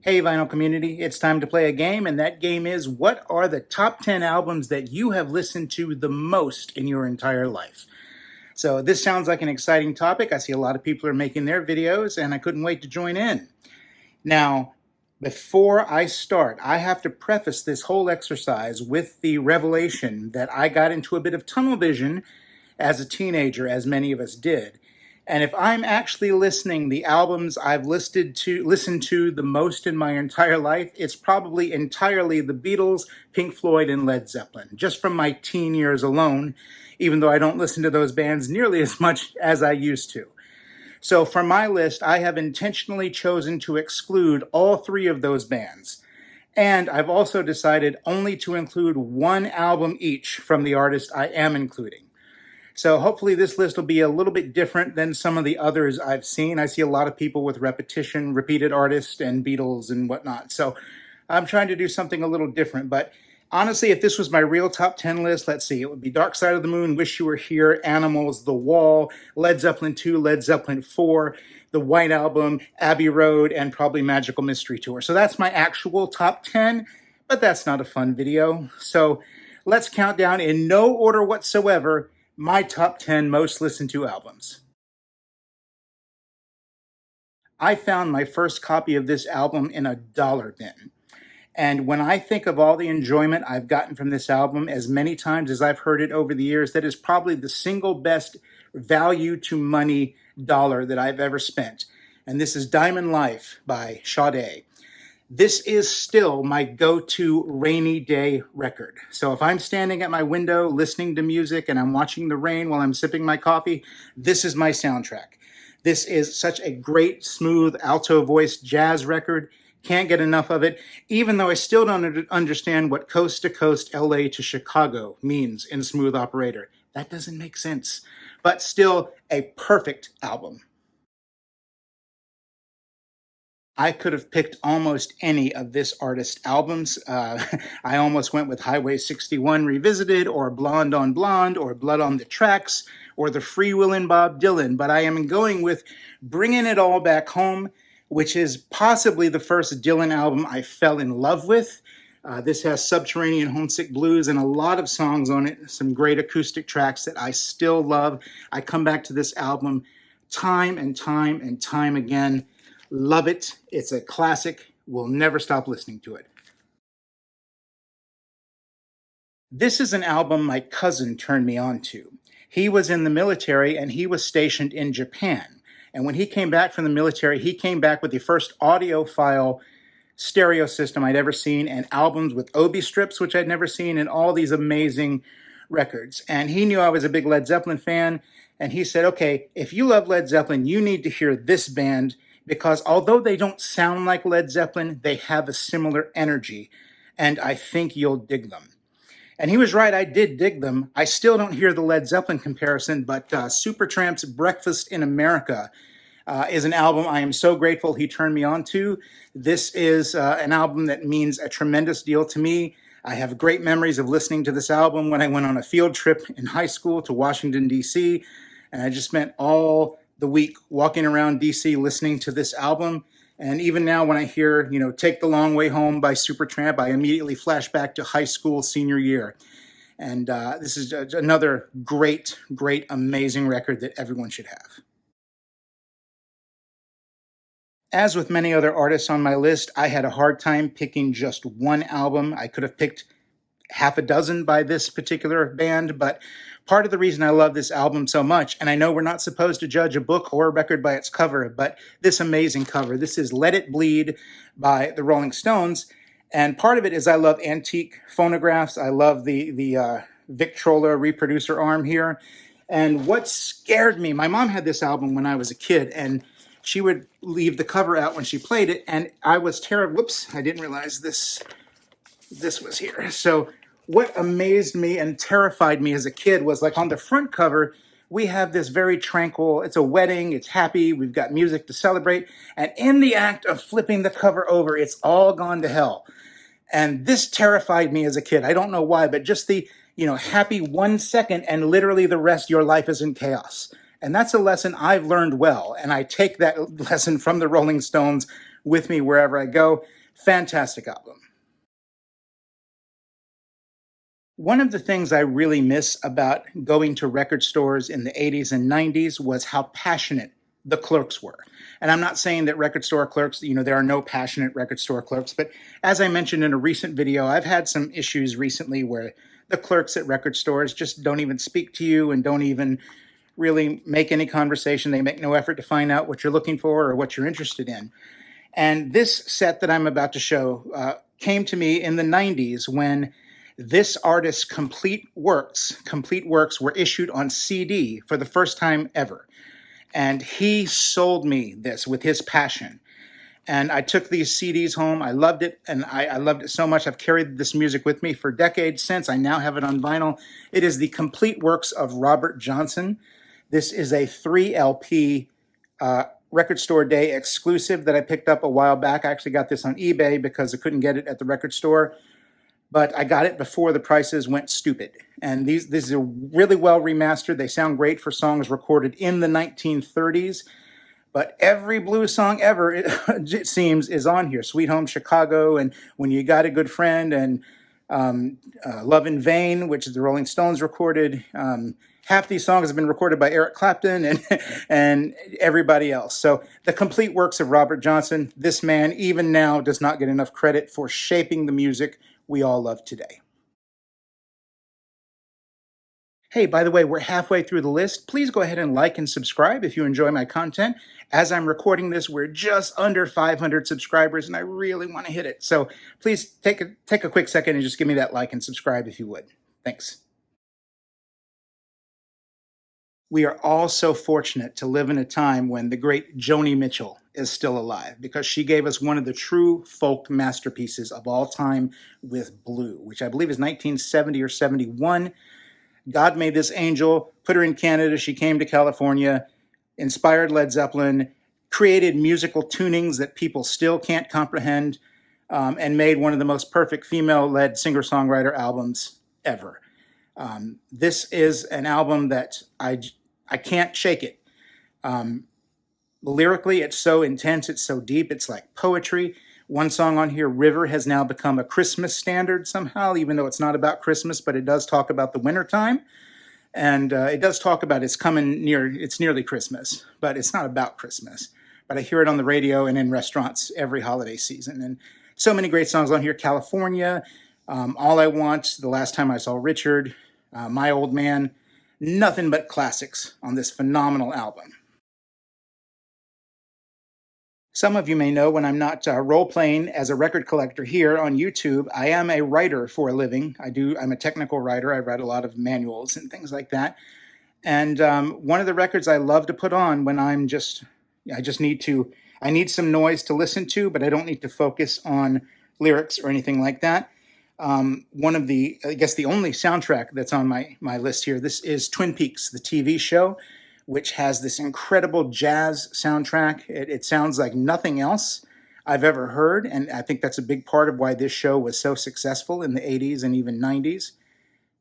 Hey, vinyl community, it's time to play a game, and that game is what are the top 10 albums that you have listened to the most in your entire life? So, this sounds like an exciting topic. I see a lot of people are making their videos, and I couldn't wait to join in. Now, before I start, I have to preface this whole exercise with the revelation that I got into a bit of tunnel vision as a teenager, as many of us did. And if I'm actually listening the albums I've listened to the most in my entire life, it's probably entirely the Beatles, Pink Floyd, and Led Zeppelin, just from my teen years alone, even though I don't listen to those bands nearly as much as I used to. So for my list, I have intentionally chosen to exclude all three of those bands. And I've also decided only to include one album each from the artist I am including. So hopefully this list will be a little bit different than some of the others I've seen. I see a lot of people with repetition, repeated artists, and Beatles and whatnot. So I'm trying to do something a little different. But honestly, if this was my real top 10 list, let's see, it would be Dark Side of the Moon, Wish You Were Here, Animals, The Wall, Led Zeppelin 2, Led Zeppelin 4, The White Album, Abbey Road, and probably Magical Mystery Tour. So that's my actual top 10, but that's not a fun video. So let's count down in no order whatsoever my top 10 most listened to albums. I found my first copy of this album in a dollar bin. And when I think of all the enjoyment I've gotten from this album, as many times as I've heard it over the years, that is probably the single best value to money dollar that I've ever spent. And this is Diamond Life by Sade. This is still my go-to rainy day record. So if I'm standing at my window listening to music and I'm watching the rain while I'm sipping my coffee, this is my soundtrack. This is such a great, smooth, alto-voiced jazz record. Can't get enough of it, even though I still don't understand what coast to coast LA to Chicago means in Smooth Operator. That doesn't make sense. But still a perfect album. I could have picked almost any of this artist's albums. I almost went with Highway 61 Revisited, or Blonde on Blonde, or Blood on the Tracks, or The Freewheelin' Bob Dylan, but I am going with Bringing It All Back Home, which is possibly the first Dylan album I fell in love with. This has Subterranean Homesick Blues and a lot of songs on it, some great acoustic tracks that I still love. I come back to this album time and time and time again. Love it. It's a classic. We'll never stop listening to it. This is an album my cousin turned me on to. He was in the military and he was stationed in Japan. And when he came back from the military, he came back with the first audiophile stereo system I'd ever seen, and albums with Obi strips, which I'd never seen, and all these amazing records. And he knew I was a big Led Zeppelin fan. And he said, okay, if you love Led Zeppelin, you need to hear this band, because although they don't sound like Led Zeppelin, they have a similar energy, and I think you'll dig them. And he was right, I did dig them. I still don't hear the Led Zeppelin comparison, but Supertramp's Breakfast in America is an album I am so grateful he turned me on to. This is an album that means a tremendous deal to me. I have great memories of listening to this album when I went on a field trip in high school to Washington, D.C., and I just spent all the week walking around DC listening to this album. And even now when I hear, Take the Long Way Home by Supertramp, I immediately flash back to high school senior year. And this is another great, great, amazing record that everyone should have. As with many other artists on my list, I had a hard time picking just one album. I could have picked half a dozen by this particular band, but part of the reason I love this album so much, and I know we're not supposed to judge a book or a record by its cover, but this amazing cover. This is Let It Bleed by the Rolling Stones, and part of it is I love antique phonographs. I love the Victrola reproducer arm here, and what scared me, my mom had this album when I was a kid, and she would leave the cover out when she played it, and I was terrified. Whoops, I didn't realize this was here. So what amazed me and terrified me as a kid was, like, on the front cover, we have this very tranquil, it's a wedding, it's happy, we've got music to celebrate, and in the act of flipping the cover over, it's all gone to hell. And this terrified me as a kid. I don't know why, but just the, happy 1 second and literally the rest of your life is in chaos. And that's a lesson I've learned well, and I take that lesson from the Rolling Stones with me wherever I go. Fantastic album. One of the things I really miss about going to record stores in the 80s and 90s was how passionate the clerks were. And I'm not saying that record store clerks, there are no passionate record store clerks, but as I mentioned in a recent video, I've had some issues recently where the clerks at record stores just don't even speak to you and don't even really make any conversation. They make no effort to find out what you're looking for or what you're interested in. And this set that I'm about to show came to me in the 90s when this artist's complete works were issued on CD for the first time ever. And he sold me this with his passion. And I took these CDs home. I loved it, and I loved it so much. I've carried this music with me for decades since. I now have it on vinyl. It is the complete works of Robert Johnson. This is a 3 LP Record Store Day exclusive that I picked up a while back. I actually got this on eBay because I couldn't get it at the record store. But I got it before the prices went stupid. And these are really well remastered. They sound great for songs recorded in the 1930s. But every blues song ever, it seems, is on here. Sweet Home Chicago, and When You Got a Good Friend, and Love in Vain, which the Rolling Stones recorded. Half these songs have been recorded by Eric Clapton and everybody else. So the complete works of Robert Johnson. This man, even now, does not get enough credit for shaping the music we all love today. Hey, by the way, we're halfway through the list. Please go ahead and like and subscribe if you enjoy my content. As I'm recording this, we're just under 500 subscribers, and I really want to hit it. So please take a quick second and just give me that like and subscribe if you would. Thanks. We are all so fortunate to live in a time when the great Joni Mitchell is still alive, because she gave us one of the true folk masterpieces of all time with Blue, which I believe is 1970 or 71. God Made This Angel, put her in Canada, she came to California, inspired Led Zeppelin, created musical tunings that people still can't comprehend, and made one of the most perfect female-led singer-songwriter albums ever. This is an album that I can't shake it. Lyrically, it's so intense, it's so deep, it's like poetry. One song on here, River, has now become a Christmas standard somehow, even though it's not about Christmas, but it does talk about the wintertime. And it does talk about it's nearly Christmas, but it's not about Christmas. But I hear it on the radio and in restaurants every holiday season. And so many great songs on here. California, All I Want, The Last Time I Saw Richard, My Old Man. Nothing but classics on this phenomenal album. Some of you may know when I'm not role-playing as a record collector here on YouTube, I am a writer for a living. I'm a technical writer. I write a lot of manuals and things like that. And one of the records I love to put on when I need some noise to listen to, but I don't need to focus on lyrics or anything like that. One of the only soundtrack that's on my list here, this is Twin Peaks, the TV show, which has this incredible jazz soundtrack. It sounds like nothing else I've ever heard, and I think that's a big part of why this show was so successful in the 80s and even 90s.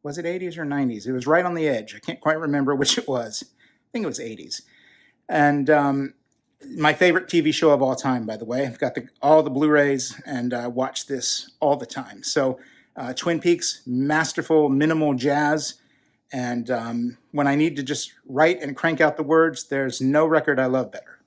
Was it 80s or 90s? It was right on the edge. I can't quite remember which it was. I think it was 80s. And my favorite TV show of all time, by the way. I've got all the Blu-rays, and I watch this all the time. So Twin Peaks, masterful, minimal jazz. And when I need to just write and crank out the words, there's no record I love better.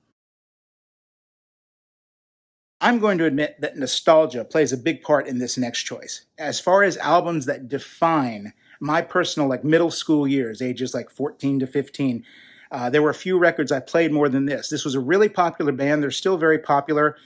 I'm going to admit that nostalgia plays a big part in this next choice. As far as albums that define my personal middle school years, ages 14 to 15, there were a few records I played more than this. This was a really popular band. They're still very popular.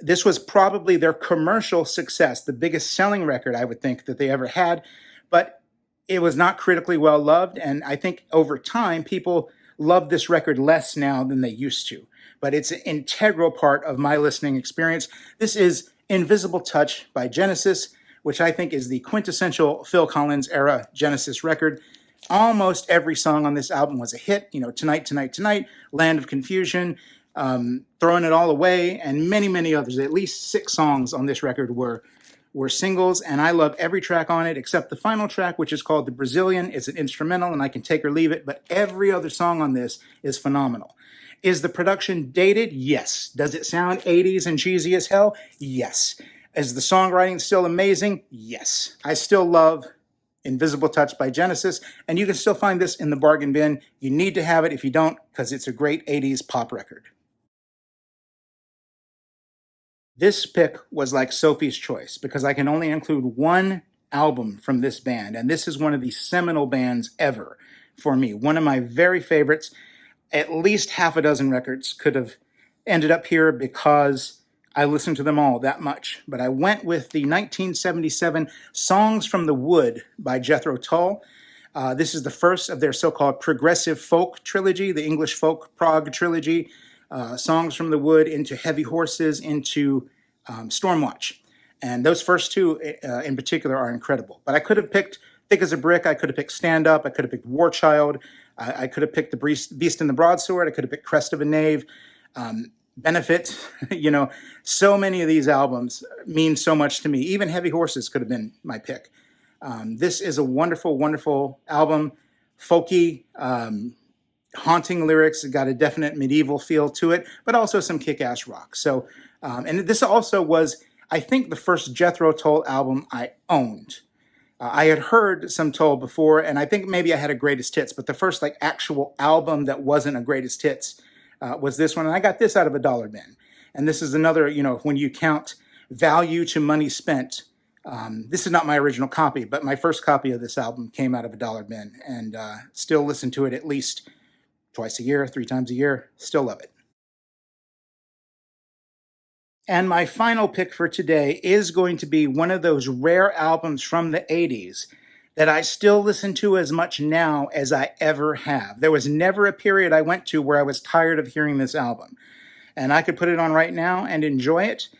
This was probably their commercial success, the biggest selling record I would think that they ever had. But it was not critically well loved, and I think over time people love this record less now than they used to. But it's an integral part of my listening experience. This is Invisible Touch by Genesis, which I think is the quintessential Phil Collins era Genesis record. Almost every song on this album was a hit. Tonight, Tonight, Tonight, Land of Confusion, Throwing It All Away, and many, many others. At least 6 songs on this record were singles, and I love every track on it except the final track, which is called The Brazilian. It's an instrumental, and I can take or leave it, but every other song on this is phenomenal. Is the production dated? Yes. Does it sound 80s and cheesy as hell? Yes. Is the songwriting still amazing? Yes. I still love Invisible Touch by Genesis, and you can still find this in the bargain bin. You need to have it if you don't, because it's a great 80s pop record. This pick was like Sophie's Choice because I can only include one album from this band, and this is one of the seminal bands ever for me. One of my very favorites. At least half a dozen records could have ended up here because I listened to them all that much. But I went with the 1977 Songs from the Wood by Jethro Tull. This is the first of their so-called progressive folk trilogy, the English folk prog trilogy. Songs from the Wood into Heavy Horses into Stormwatch. And those first two in particular are incredible. But I could have picked Thick as a Brick. I could have picked Stand Up. I could have picked War Child. I could have picked The Beast in the Broadsword. I could have picked Crest of a Knave. Benefit. So many of these albums mean so much to me. Even Heavy Horses could have been my pick. This is a wonderful, wonderful album. Folky, haunting lyrics. It got a definite medieval feel to it, but also some kick-ass rock. So, and this also was, I think, the first Jethro Tull album I owned. I had heard some Tull before, and I think maybe I had a greatest hits, but the first like actual album that wasn't a greatest hits was this one, and I got this out of a dollar bin. And this is another, when you count value to money spent, this is not my original copy, but my first copy of this album came out of a dollar bin, and still listen to it at least twice a year, 3 times a year. Still love it. And my final pick for today is going to be one of those rare albums from the 80s that I still listen to as much now as I ever have. There was never a period I went to where I was tired of hearing this album. And I could put it on right now and enjoy it.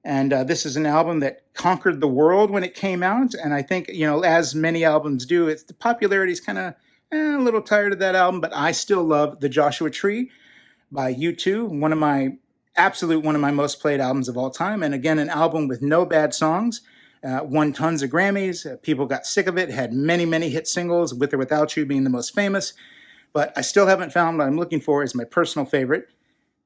And this is an album that conquered the world when it came out. And I think, as many albums do, the popularity is kind of a little tired of that album. But I still love The Joshua Tree by U2, one of my most played albums of all time. And again, an album with no bad songs. Won tons of Grammys. People got sick of it. Had many, many hit singles, With or Without You being the most famous. But I still haven't found what I'm looking for as my personal favorite.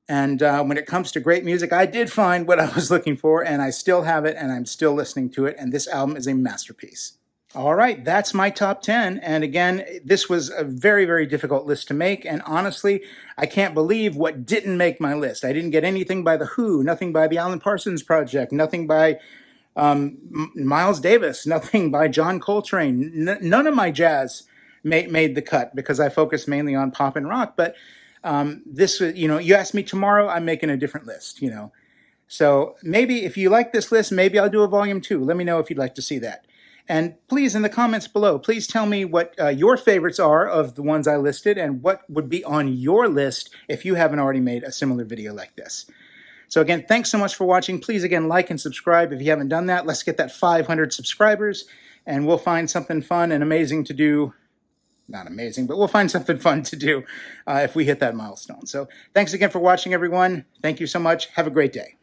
And when it comes to great music, I did find what I was looking for, and I still have it, and I'm still listening to it. And this album is a masterpiece. All right, that's my top 10. And again, this was a very, very difficult list to make. And honestly, I can't believe what didn't make my list. I didn't get anything by The Who, nothing by the Alan Parsons Project, nothing by Miles Davis, nothing by John Coltrane. None of my jazz made the cut because I focus mainly on pop and rock. But this, you ask me tomorrow, I'm making a different list, So maybe if you like this list, maybe I'll do a volume 2. Let me know if you'd like to see that. And please, in the comments below, please tell me what your favorites are of the ones I listed and what would be on your list if you haven't already made a similar video like this. So again, thanks so much for watching. Please, again, like and subscribe if you haven't done that. Let's get that 500 subscribers, and we'll find something fun and amazing to do. Not amazing, but we'll find something fun to do if we hit that milestone. So thanks again for watching, everyone. Thank you so much. Have a great day.